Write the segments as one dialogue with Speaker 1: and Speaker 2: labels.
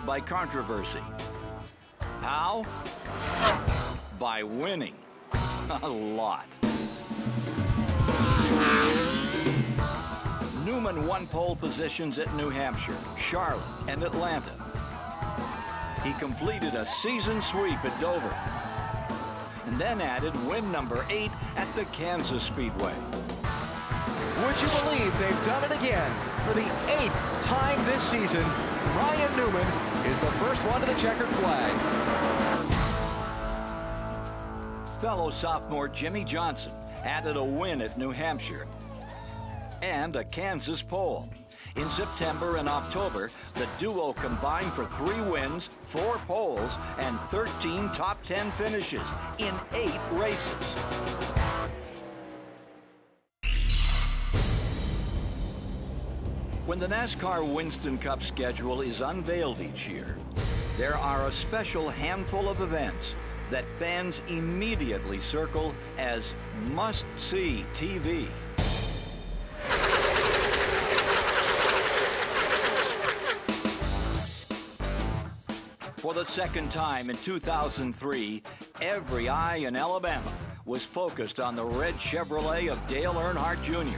Speaker 1: by controversy. How? By winning. A lot. Newman won pole positions at New Hampshire, Charlotte, and Atlanta. He completed a season sweep at Dover, and then added win number 8 at the Kansas Speedway.
Speaker 2: Would you believe they've done it again? For the 8th time this season, Ryan Newman is the first one to the checkered flag.
Speaker 1: Fellow sophomore Jimmy Johnson added a win at New Hampshire and a Kansas pole. In September and October, the duo combined for 3 wins, 4 poles, and 13 top 10 finishes in 8 races. When the NASCAR Winston Cup schedule is unveiled each year, there are a special handful of events that fans immediately circle as must-see TV. For the second time in 2003, every eye in Alabama was focused on the red Chevrolet of Dale Earnhardt Jr.,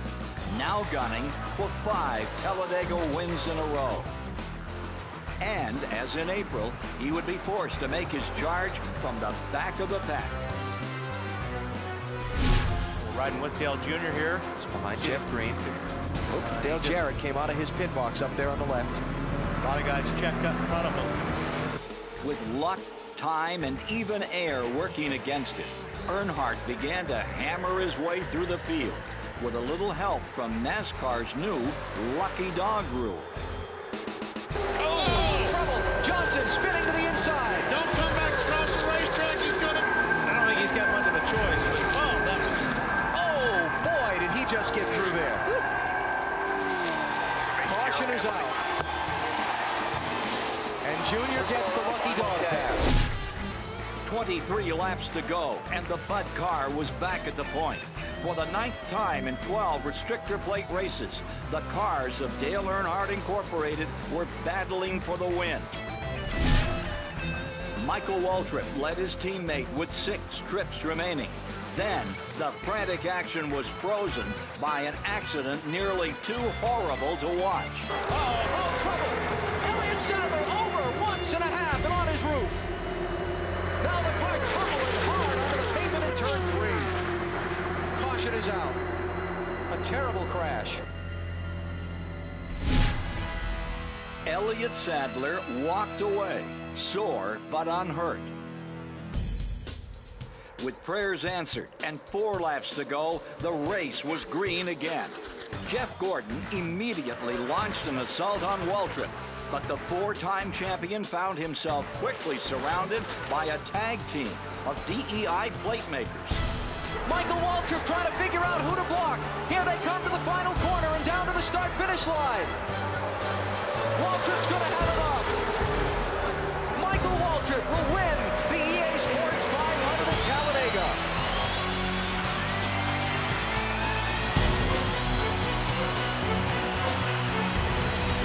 Speaker 1: now gunning for 5 Talladega wins in a row. And as in April, he would be forced to make his charge from the back of the pack.
Speaker 3: We're riding with Dale Jr. here.
Speaker 2: It's behind Jeff Green. Oh, Dale Jarrett came out of his pit box up there on the left.
Speaker 3: A lot of guys checked up in front of him.
Speaker 1: With luck, time, and even air working against him, Earnhardt began to hammer his way through the field with a little help from NASCAR's new Lucky Dog rule.
Speaker 2: Oh, trouble! Johnson spinning to the inside.
Speaker 3: Don't come back across the racetrack. He's gonna. I don't think he's got much of a choice. But oh, that was.
Speaker 2: Oh boy, did he just get through there? Caution is out. And Junior gets the Lucky Dog pass.
Speaker 1: 23 laps to go, and the Bud car was back at the point. For the 9th time in 12 restrictor plate races, the cars of Dale Earnhardt Incorporated were battling for the win. Michael Waltrip led his teammate with 6 trips remaining. Then, the frantic action was frozen by an accident nearly too horrible to watch.
Speaker 2: Oh, trouble! Elliott Sadler over once and a half and on his roof. Now the car tumbling hard onto the pavement in turn 3. Caution is out. A terrible crash.
Speaker 1: Elliott Sadler walked away, sore but unhurt. With prayers answered and 4 laps to go, the race was green again. Jeff Gordon immediately launched an assault on Waltrip, but the 4-time champion found himself quickly surrounded by a tag team of DEI plate makers.
Speaker 2: Michael Waltrip trying to figure out who to block. Here they come to the final corner and down to the start-finish line. Waltrip's going to have it up. Michael Waltrip will win the EA Sports 500 at Talladega.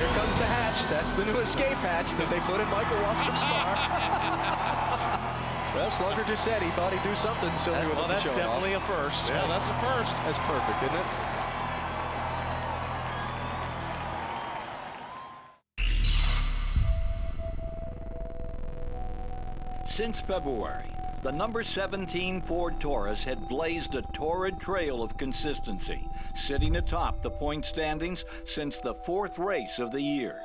Speaker 2: Here comes the hatch. That's the new escape hatch that they put in Michael Waltrip's car. Well, Slugger just said he thought he'd do something. Still knew about the show.
Speaker 3: That's definitely a first. Yeah, that's a first.
Speaker 2: That's perfect, isn't it?
Speaker 1: Since February, the number 17 Ford Taurus had blazed a torrid trail of consistency, sitting atop the point standings since the 4th race of the year.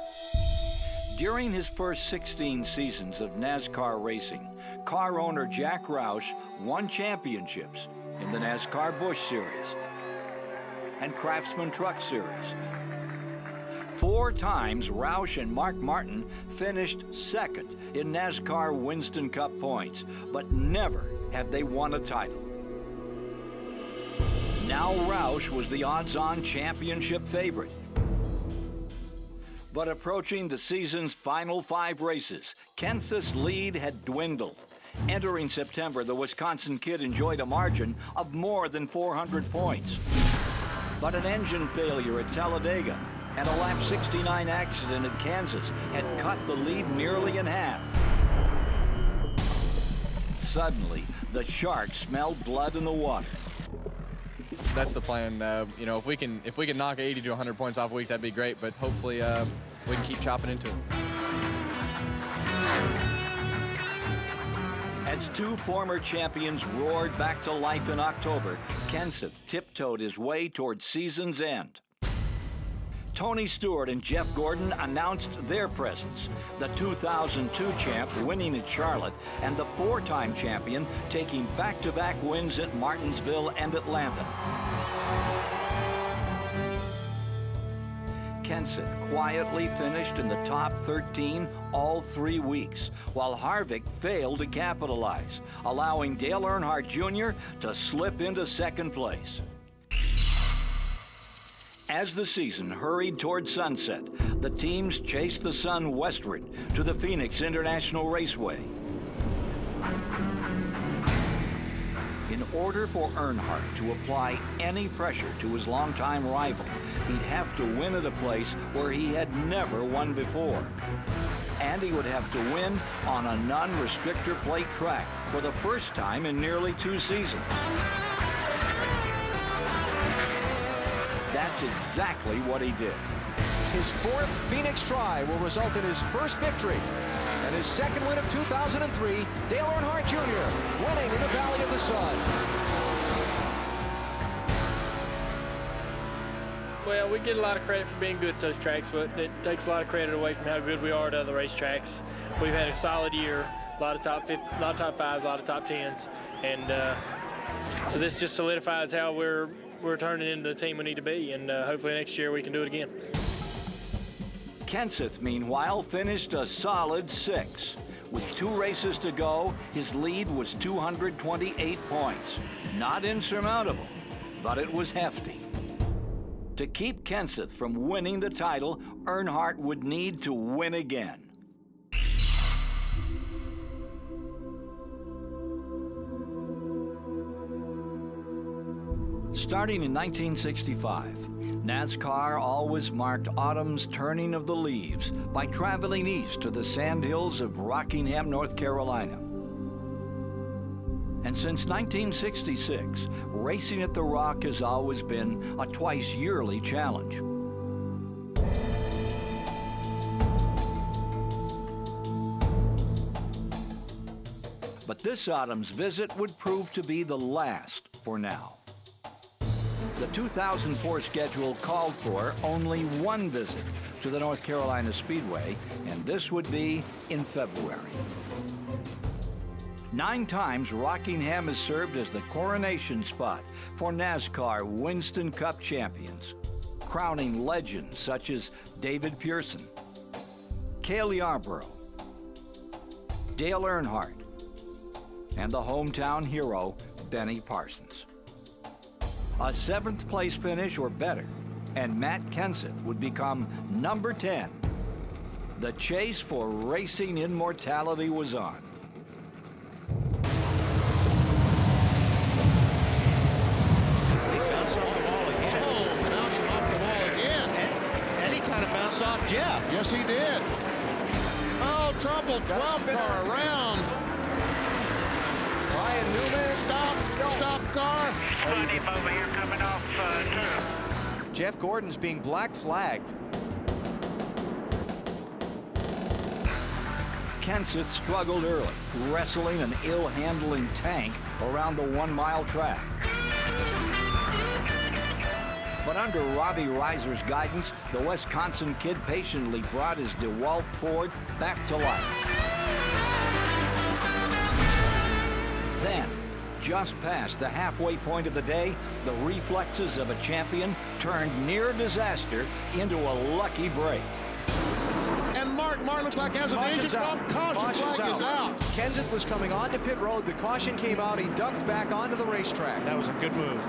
Speaker 1: During his first 16 seasons of NASCAR racing, car owner Jack Roush won championships in the NASCAR Busch Series and Craftsman Truck Series. 4 times Roush and Mark Martin finished 2nd in NASCAR Winston Cup points, but never had they won a title. Now Roush was the odds-on championship favorite. But approaching the season's final 5 races, Kenseth's lead had dwindled. Entering September, the Wisconsin kid enjoyed a margin of more than 400 points. But an engine failure at Talladega And a lap 69 accident at Kansas had cut the lead nearly in half. Suddenly, the Sharks smelled blood in the water.
Speaker 4: That's the plan. You know, if we can knock 80 to 100 points off a week, that'd be great. But hopefully, we can keep chopping into it.
Speaker 1: As two former champions roared back to life in October, Kenseth tiptoed his way towards season's end. Tony Stewart and Jeff Gordon announced their presence. The 2002 champ winning at Charlotte and the four-time champion taking back-to-back wins at Martinsville and Atlanta. Kenseth quietly finished in the top 13 all 3 weeks, while Harvick failed to capitalize, allowing Dale Earnhardt Jr. to slip into second place. As the season hurried toward sunset, the teams chased the sun westward to the Phoenix International Raceway. In order for Earnhardt to apply any pressure to his longtime rival, he'd have to win at a place where he had never won before. And he would have to win on a non-restrictor plate track for the first time in nearly 2 seasons. That's exactly what he did.
Speaker 2: His 4th Phoenix try will result in his first victory. And his second win of 2003, Dale Earnhardt Jr. winning in the Valley of the Sun.
Speaker 5: Well, we get a lot of credit for being good at those tracks, but it takes a lot of credit away from how good we are at other racetracks. We've had a solid year, a lot of top 5s, a lot of top 10s, and so this just solidifies how we're turning into the team we need to be, and hopefully next year we can do it again.
Speaker 1: Kenseth, meanwhile, finished a solid 6th. With 2 races to go, his lead was 228 points. Not insurmountable, but it was hefty. To keep Kenseth from winning the title, Earnhardt would need to win again. Starting in 1965, NASCAR always marked autumn's turning of the leaves by traveling east to the sandhills of Rockingham, North Carolina. And since 1966, racing at the Rock has always been a twice-yearly challenge. But this autumn's visit would prove to be the last for now. The 2004 schedule called for only 1 visit to the North Carolina Speedway, and this would be in February. 9 times Rockingham has served as the coronation spot for NASCAR Winston Cup champions, crowning legends such as David Pearson, Cale Yarborough, Dale Earnhardt, and the hometown hero, Benny Parsons. A 7th place finish or better, and Matt Kenseth would become number 10. The chase for racing immortality was on.
Speaker 3: He bounced off the wall again.
Speaker 6: Oh, bouncing off the wall again.
Speaker 3: And he kind of bounced off Jeff.
Speaker 6: Yes, he did. Oh, trouble. 12 car around.
Speaker 2: Ryan Newman.
Speaker 6: Stop car.
Speaker 7: Him over here coming off too.
Speaker 2: Jeff Gordon's being black flagged.
Speaker 1: Kenseth struggled early, wrestling an ill-handling tank around the 1-mile track. But under Robbie Reiser's guidance, the Wisconsin kid patiently brought his DeWalt Ford back to life. Then, just past the halfway point of the day, the reflexes of a champion turned near disaster into a lucky break.
Speaker 6: And Mark looks like has an engine problem. Caution flag is out.
Speaker 2: Kenseth was coming onto pit road. The caution came out. He ducked back onto the racetrack.
Speaker 3: That was a good move.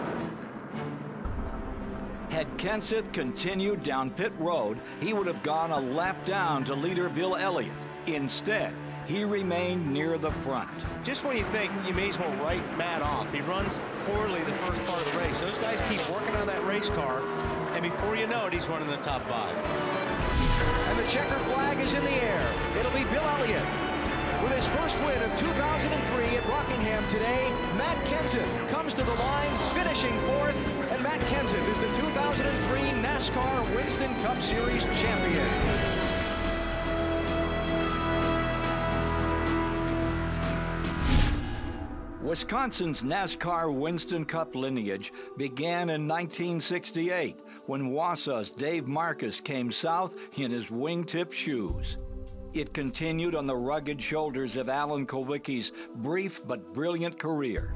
Speaker 1: Had Kenseth continued down pit road, he would have gone a lap down to leader Bill Elliott. Instead, he remained near the front.
Speaker 3: Just when you think you may as well write Matt off, he runs poorly the first part of the race. Those guys keep working on that race car,
Speaker 2: and before you know it, he's running the top 5. And the checkered flag is in the air. It'll be Bill Elliott. With his first win of 2003 at Rockingham today, Matt Kenseth comes to the line, finishing 4th, and Matt Kenseth is the 2003 NASCAR Winston Cup Series champion.
Speaker 1: Wisconsin's NASCAR Winston Cup lineage began in 1968 when Wausau's Dave Marcus came south in his wingtip shoes. It continued on the rugged shoulders of Alan Kulwicki's brief but brilliant career.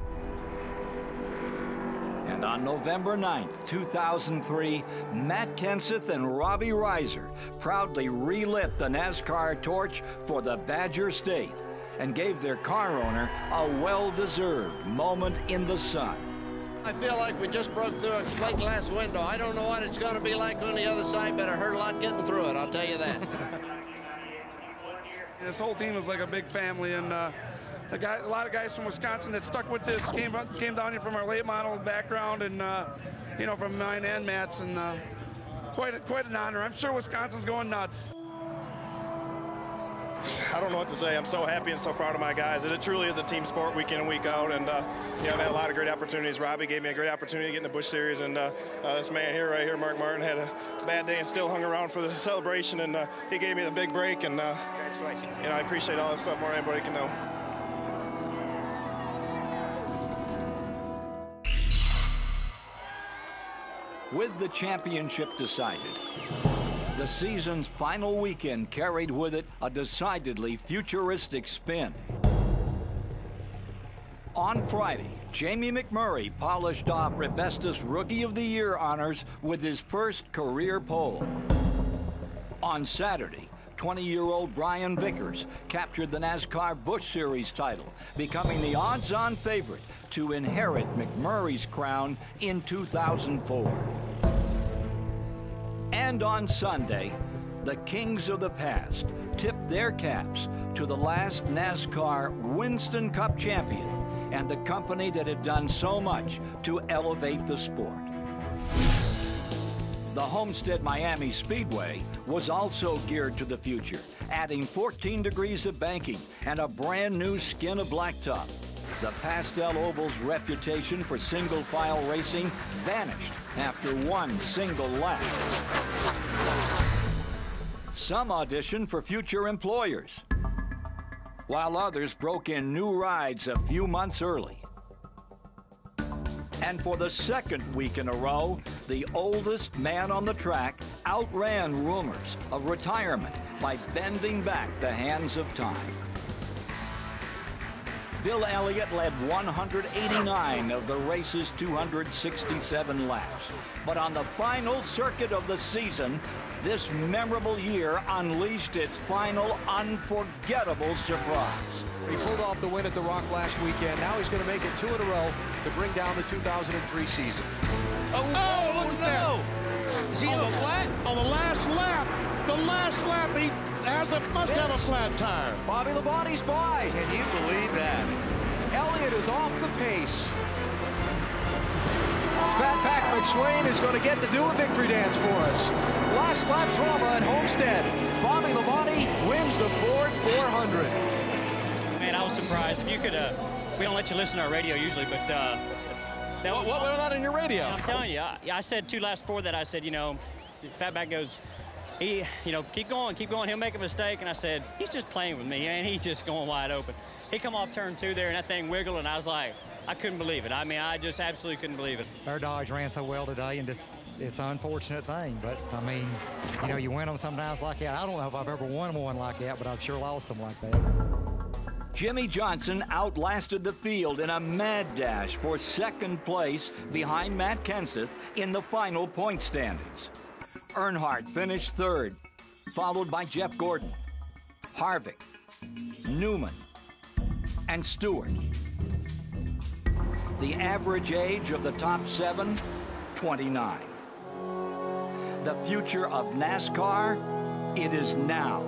Speaker 1: And on November 9th, 2003, Matt Kenseth and Robbie Reiser proudly relit the NASCAR torch for the Badger State and gave their car owner a well-deserved moment in the sun.
Speaker 8: I feel like we just broke through a plate glass window. I don't know what it's going to be like on the other side, but it hurt a lot getting through it, I'll tell you that.
Speaker 9: This whole team is like a big family, and a lot of guys from Wisconsin that stuck with this came down here from our late model background, and you know, from mine and Matt's, and quite an honor. I'm sure Wisconsin's going nuts.
Speaker 10: I don't know what to say. I'm so happy and so proud of my guys. It truly is a team sport week in and week out, and you know, I've had a lot of great opportunities. Robbie gave me a great opportunity to get in the Busch Series, and this man here, right here, Mark Martin, had a bad day and still hung around for the celebration, and he gave me the big break, and congratulations. You know, I appreciate all this stuff more than anybody can know.
Speaker 1: With the championship decided, the season's final weekend carried with it a decidedly futuristic spin. On Friday, Jamie McMurray polished off Bestest Rookie of the Year honors with his first career pole. On Saturday, 20-year-old Brian Vickers captured the NASCAR Busch Series title, becoming the odds-on favorite to inherit McMurray's crown in 2004. And on Sunday, the kings of the past tipped their caps to the last NASCAR Winston Cup champion and the company that had done so much to elevate the sport. The Homestead Miami Speedway was also geared to the future, adding 14 degrees of banking and a brand new skin of blacktop. The Pastel Oval's reputation for single-file racing vanished after one single lap. Some auditioned for future employers, while others broke in new rides a few months early. And for the second week in a row, the oldest man on the track outran rumors of retirement by bending back the hands of time. Bill Elliott led 189 of the race's 267 laps. But on the final circuit of the season, this memorable year unleashed its final unforgettable surprise.
Speaker 2: He pulled off the win at the Rock last weekend. Now he's going to make it 2 in a row to bring down the 2003 season.
Speaker 6: Oh, look at that.
Speaker 2: Is he on the flat?
Speaker 6: On the last lap, he must have a flat tire.
Speaker 2: Bobby Labonte's by. Can you believe that? Elliott is off the pace. Fatback McSwain is going to get to do a victory dance for us. Last lap drama at Homestead. Bobby Labonte wins the Ford 400.
Speaker 11: Man, I was surprised. If you could, we don't let you listen to our radio usually, but
Speaker 4: what went on in your radio?
Speaker 11: I'm telling you, I said 2 laps before that, I said, you know, Fatback goes, you know, keep going, he'll make a mistake. And I said, he's just playing with me, and he's just going wide open. He come off turn 2 there, and that thing wiggled, and I was like, I couldn't believe it. I mean, I just absolutely couldn't believe it.
Speaker 12: Our Dodge ran so well today, and just it's an unfortunate thing. But, I mean, you know, you win them sometimes like that. I don't know if I've ever won one like that, but I've sure lost them like that.
Speaker 1: Jimmy Johnson outlasted the field in a mad dash for second place behind Matt Kenseth in the final point standings. Earnhardt finished third, followed by Jeff Gordon, Harvick, Newman, and Stewart. The average age of the top 7, 29. The future of NASCAR, it is now.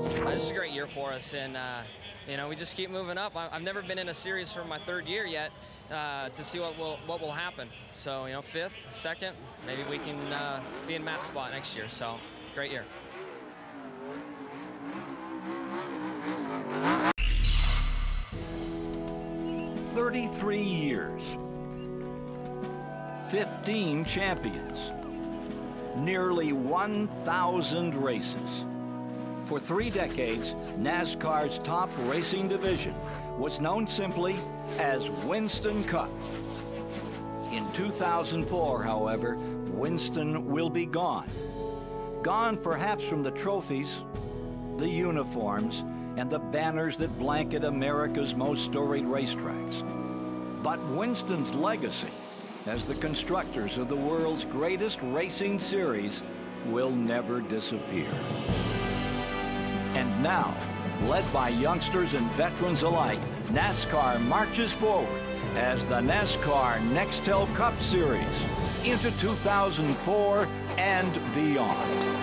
Speaker 13: This is a great year for us, and you know, we just keep moving up. I've never been in a series for my 3rd year yet to see what will happen. So, you know, 5th, 2nd, maybe we can be in Matt's spot next year. So, great year.
Speaker 1: "33 years, 15 champions, nearly 1,000 races. For 3 decades, NASCAR's top racing division was known simply as Winston Cup. In 2004, however, Winston will be gone. Gone perhaps from the trophies, the uniforms, and the banners that blanket America's most storied racetracks. But Winston's legacy as the constructors of the world's greatest racing series will never disappear. And now, led by youngsters and veterans alike, NASCAR marches forward as the NASCAR Nextel Cup Series into 2004 and beyond.